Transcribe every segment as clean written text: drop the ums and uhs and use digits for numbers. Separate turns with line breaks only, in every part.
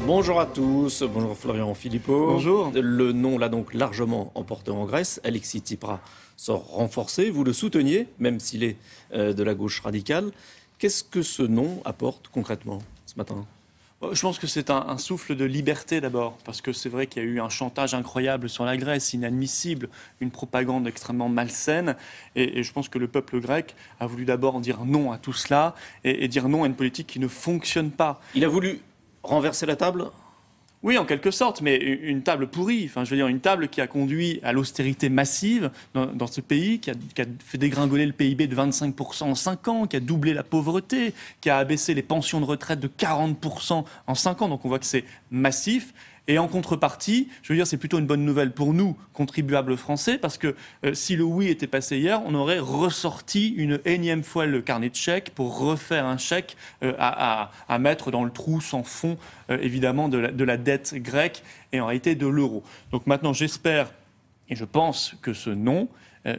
Bonjour à tous, bonjour Florian Philippot.
Bonjour.
Le non l'a donc largement emporté en Grèce. Alexis Tsipras sort renforcé. Vous le souteniez, même s'il est de la gauche radicale. Qu'est-ce que ce non apporte concrètement ce matin ?
Je pense que c'est un souffle de liberté d'abord, parce que c'est vrai qu'il y a eu un chantage incroyable sur la Grèce, inadmissible, une propagande extrêmement malsaine, et je pense que le peuple grec a voulu d'abord dire non à tout cela, et dire non à une politique qui ne fonctionne pas.
Il a voulu renverser la table ?
Oui, en quelque sorte, mais une table pourrie. Enfin, je veux dire, une table qui a conduit à l'austérité massive dans ce pays, qui a fait dégringoler le PIB de 25% en 5 ans, qui a doublé la pauvreté, qui a abaissé les pensions de retraite de 40% en 5 ans. Donc on voit que c'est massif. Et en contrepartie, je veux dire, c'est plutôt une bonne nouvelle pour nous, contribuables français, parce que si le oui était passé hier, on aurait ressorti une énième fois le carnet de chèques pour refaire un chèque à mettre dans le trou sans fond, évidemment, de la dette grecque et en réalité de l'euro. Donc maintenant, j'espère et je pense que ce non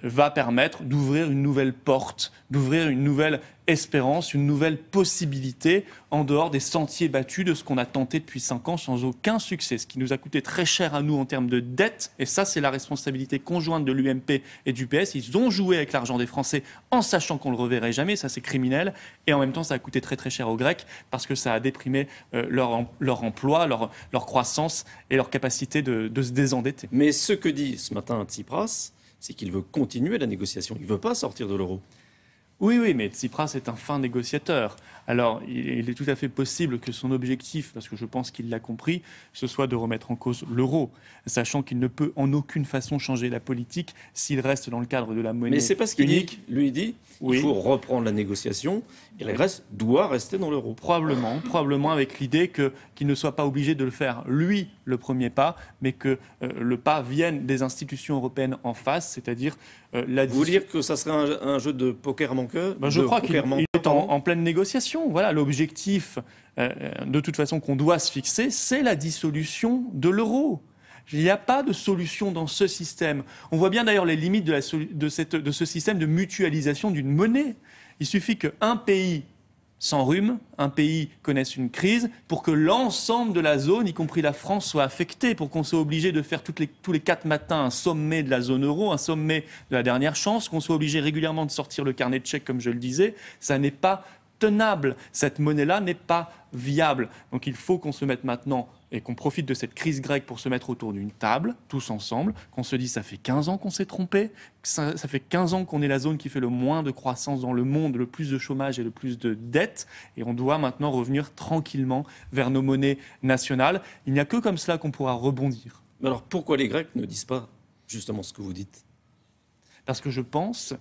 va permettre d'ouvrir une nouvelle porte, d'ouvrir une nouvelle espérance, une nouvelle possibilité en dehors des sentiers battus de ce qu'on a tenté depuis 5 ans sans aucun succès. Ce qui nous a coûté très cher à nous en termes de dette, et ça c'est la responsabilité conjointe de l'UMP et du PS. Ils ont joué avec l'argent des Français en sachant qu'on ne le reverrait jamais, ça c'est criminel, et en même temps ça a coûté très très cher aux Grecs parce que ça a déprimé leur emploi, leur croissance et leur capacité de se désendetter.
Mais ce que dit ce matin Tsipras, c'est qu'il veut continuer la négociation, il ne veut pas sortir de l'euro.
Oui, mais Tsipras est un fin négociateur. Alors, il est tout à fait possible que son objectif, parce que je pense qu'il l'a compris, ce soit de remettre en cause l'euro, sachant qu'il ne peut en aucune façon changer la politique s'il reste dans le cadre de la monnaie unique.
Mais c'est pas ce qu'il dit. Lui, il dit qu'il faut reprendre la négociation et la Grèce doit rester dans l'euro.
Probablement avec l'idée qu'il ne soit pas obligé de le faire, lui, le premier pas, mais que le pas vienne des institutions européennes en face, c'est-à-dire la...
Vous voulez dire que ça serait un jeu de poker manqueur ?
Je crois qu'il est en pleine négociation. Voilà, l'objectif, de toute façon, qu'on doit se fixer, c'est la dissolution de l'euro. Il n'y a pas de solution dans ce système. On voit bien d'ailleurs les limites de ce système de mutualisation d'une monnaie. Il suffit qu'un pays s'enrhume, un pays connaisse une crise, pour que l'ensemble de la zone, y compris la France, soit affecté, pour qu'on soit obligé de faire tous les 4 matins un sommet de la zone euro, un sommet de la dernière chance, qu'on soit obligé régulièrement de sortir le carnet de chèques, comme je le disais. Ça n'est pas tenable. Cette monnaie-là n'est pas viable. Donc il faut qu'on se mette maintenant et qu'on profite de cette crise grecque pour se mettre autour d'une table, tous ensemble, qu'on se dise ça fait 15 ans qu'on s'est trompé, ça fait 15 ans qu'on est la zone qui fait le moins de croissance dans le monde, le plus de chômage et le plus de dettes, et on doit maintenant revenir tranquillement vers nos monnaies nationales. Il n'y a que comme cela qu'on pourra rebondir.
Mais alors pourquoi les Grecs ne disent pas justement ce que vous dites ?
Parce que je pense,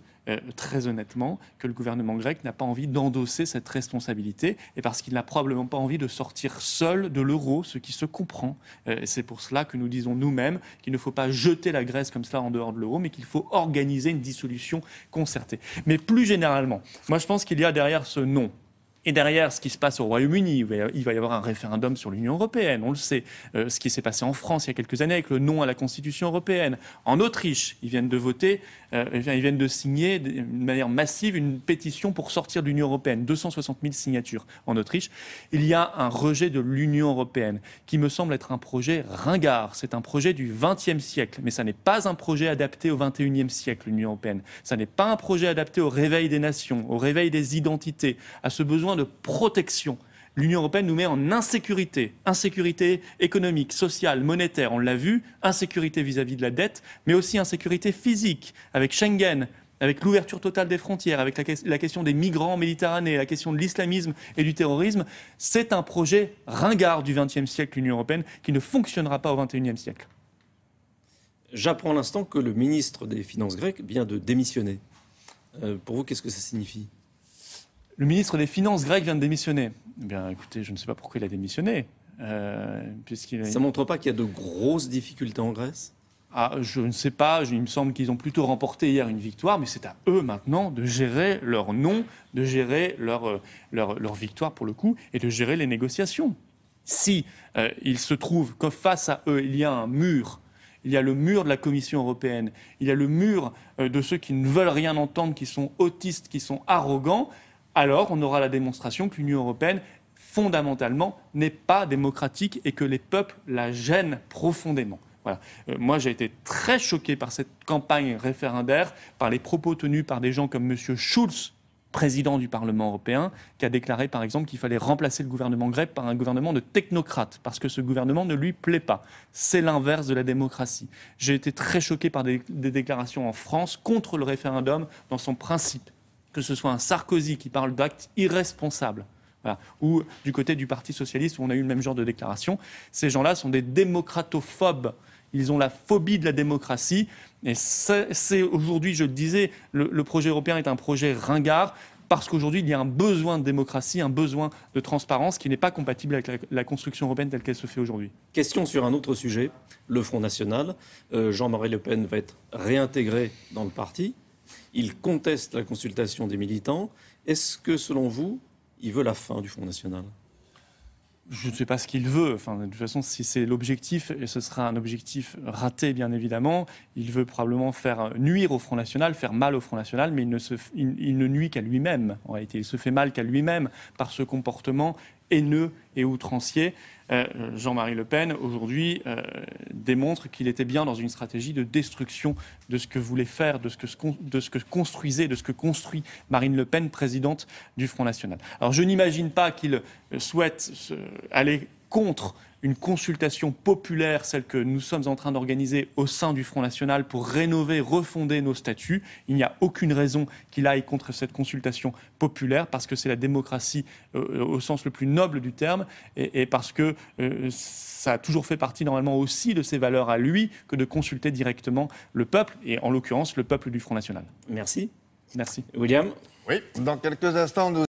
très honnêtement, que le gouvernement grec n'a pas envie d'endosser cette responsabilité et parce qu'il n'a probablement pas envie de sortir seul de l'euro, ce qui se comprend. C'est pour cela que nous disons nous-mêmes qu'il ne faut pas jeter la Grèce comme cela en dehors de l'euro, mais qu'il faut organiser une dissolution concertée. Mais plus généralement, moi je pense qu'il y a derrière ce non. Et derrière ce qui se passe au Royaume-Uni, il va y avoir un référendum sur l'Union européenne, on le sait. Ce qui s'est passé en France il y a quelques années avec le non à la Constitution européenne. En Autriche, ils viennent de voter, ils viennent de signer de manière massive une pétition pour sortir de l'Union européenne. 260 000 signatures en Autriche. Il y a un rejet de l'Union européenne qui me semble être un projet ringard. C'est un projet du XXe siècle, mais ça n'est pas un projet adapté au XXIe siècle, l'Union européenne. Ça n'est pas un projet adapté au réveil des nations, au réveil des identités, à ce besoin de protection. L'Union européenne nous met en insécurité économique, sociale, monétaire, on l'a vu, insécurité vis-à-vis de la dette, mais aussi insécurité physique, avec Schengen, avec l'ouverture totale des frontières, avec la question des migrants en Méditerranée, la question de l'islamisme et du terrorisme. C'est un projet ringard du XXe siècle, l'Union européenne, qui ne fonctionnera pas au XXIe siècle.
J'apprends à l'instant que le ministre des Finances grec vient de démissionner. Pour vous, qu'est-ce que ça signifie ?
Le ministre des Finances grec vient de démissionner. Eh bien, écoutez, je ne sais pas pourquoi il a démissionné.
Ça ne montre pas qu'il y a de grosses difficultés en Grèce ?
Je ne sais pas, il me semble qu'ils ont plutôt remporté hier une victoire, mais c'est à eux maintenant de gérer leur non, de gérer leur victoire pour le coup, et de gérer les négociations. Si il se trouve que face à eux, il y a un mur, il y a le mur de la Commission européenne, il y a le mur de ceux qui ne veulent rien entendre, qui sont autistes, qui sont arrogants, alors on aura la démonstration que l'Union européenne fondamentalement, n'est pas démocratique et que les peuples la gênent profondément. Voilà. Moi, j'ai été très choqué par cette campagne référendaire, par les propos tenus par des gens comme M. Schulz, président du Parlement européen, qui a déclaré, par exemple, qu'il fallait remplacer le gouvernement grec par un gouvernement de technocrates, parce que ce gouvernement ne lui plaît pas. C'est l'inverse de la démocratie. J'ai été très choqué par des déclarations en France contre le référendum dans son principe, que ce soit un Sarkozy qui parle d'actes irresponsables, voilà, ou du côté du Parti socialiste où on a eu le même genre de déclaration. Ces gens-là sont des démocratophobes. Ils ont la phobie de la démocratie. Et c'est aujourd'hui, je le disais, le projet européen est un projet ringard parce qu'aujourd'hui, il y a un besoin de démocratie, un besoin de transparence qui n'est pas compatible avec la construction européenne telle qu'elle se fait aujourd'hui.
Question sur un autre sujet, le Front National. Jean-Marie Le Pen va être réintégré dans le parti. Il conteste la consultation des militants. Est-ce que, selon vous, il veut la fin du Front National ?
Je ne sais pas ce qu'il veut. Enfin, de toute façon, si c'est l'objectif, et ce sera un objectif raté, bien évidemment, il veut probablement faire nuire au Front National, faire mal au Front National, mais il ne nuit qu'à lui-même. En réalité, il se fait mal qu'à lui-même par ce comportement haineux et outrancier. Jean-Marie Le Pen, aujourd'hui, démontre qu'il était bien dans une stratégie de destruction de ce que voulait faire, de ce que construisait, de ce que construit Marine Le Pen, présidente du Front National. Alors, je n'imagine pas qu'il souhaite aller contre une consultation populaire, celle que nous sommes en train d'organiser au sein du Front National pour rénover, refonder nos statuts. Il n'y a aucune raison qu'il aille contre cette consultation populaire parce que c'est la démocratie au sens le plus noble du terme et parce que ça a toujours fait partie normalement aussi de ses valeurs à lui que de consulter directement le peuple et en l'occurrence le peuple du Front National.
Merci.
Merci.
William ?
Oui, dans quelques instants, nous